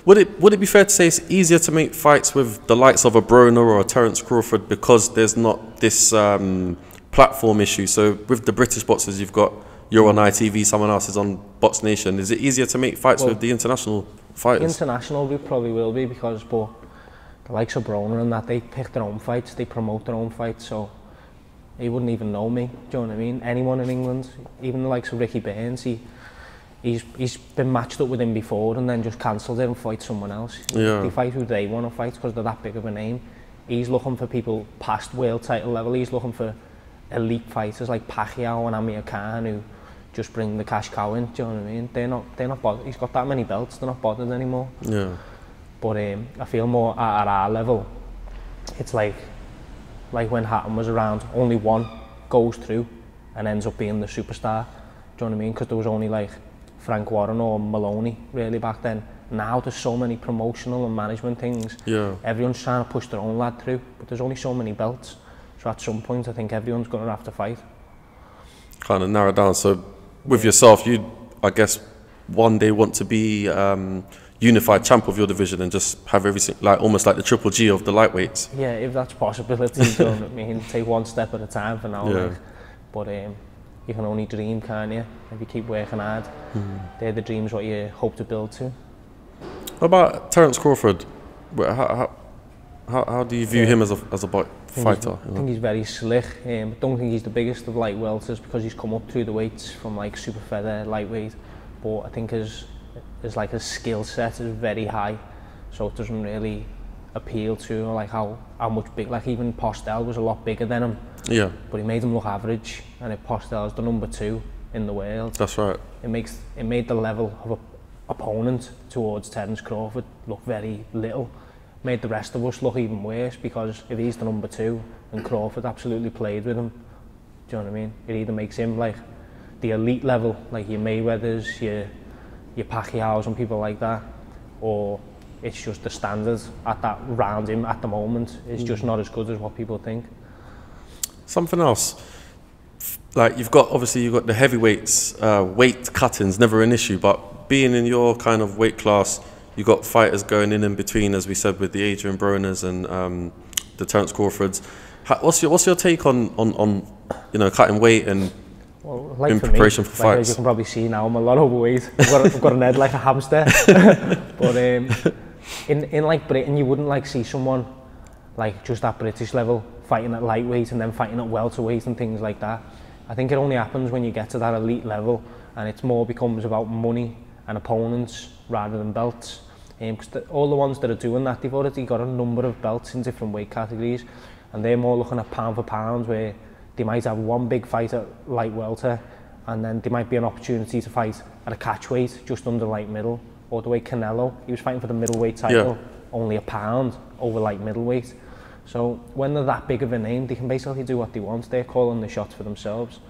would it be fair to say it's easier to make fights with the likes of a Broner or a Terence Crawford because there's not this platform issue? So with the British boxers, you're on ITV, someone else is on Box Nation. Is it easier to make fights with the international fighters? International, we probably will be, because the likes of Broner and that, they pick their own fights, they promote their own fights, so he wouldn't even know me. Do you know what I mean? Anyone in England, even the likes of Ricky Burns, he's been matched up with him before and then just cancelled it and fight someone else. Yeah. They fight who they want to fight because they're that big of a name. He's looking for people past world title level. He's looking for elite fighters like Pacquiao and Amir Khan who just bring the cash cow in. Do you know what I mean? They're not bothered. He's got that many belts. They're not bothered anymore. Yeah. But I feel more at our level. It's like when Hatton was around, only one goes through and ends up being the superstar. Do you know what I mean? Because there was only like Frank Warren or Maloney really back then. Now there's so many promotional and management things. Yeah. Everyone's trying to push their own lad through, but there's only so many belts. So at some point I think everyone's going to have to fight. Kind of narrow down. So with yourself, you, I guess, one day want to be unified champ of your division and just have everything, like almost like the Triple G of the lightweights. Yeah, if that's a possibility, you know what I mean? Take one step at a time for now. Yeah. Like. But you can only dream, can't you? If you keep working hard, they're the dreams what you hope to build to. What about Terence Crawford? How do you view him as a fighter? I think he's very slick. I don't think he's the biggest of light welters because he's come up through the weights from like super feather, lightweight. But I think his skill set is very high, so it doesn't really appeal to like how much big. Like even Postol was a lot bigger than him. Yeah. But he made him look average, and if Postol's the #2 in the world, that's right. It made the level of a opponent towards Terence Crawford look very little. Made the rest of us look even worse, because if he's the #2 and Crawford absolutely played with him, do you know what I mean? It either makes him like the elite level, like your Mayweathers, your Pacquiaos and people like that, or it's just the standard at that round him at the moment is just not as good as what people think. Something else, like you've got the heavyweights, weight cutting's never an issue, but being in your kind of weight class, you got fighters going in between, as we said, with the Adrian Broners and the Terence Crawfords. What's your take on cutting weight and in preparation for fights? As you can probably see now, I'm a lot overweight. I've got an head like a hamster. But in like Britain, you wouldn't like see someone like just at British level fighting at lightweight and then fighting at welterweight and things like that. I think it only happens when you get to that elite level, and it's more becomes about money and opponents rather than belts. Because all the ones that are doing that, they've already got a number of belts in different weight categories, and they're more looking at pound for pound, where they might have one big fight at light welter, and then there might be an opportunity to fight at a catch weight just under light middle, or the way Canelo, he was fighting for the middleweight title, only a pound over light middleweight. So when they're that big of a name, they can basically do what they want. They're calling the shots for themselves.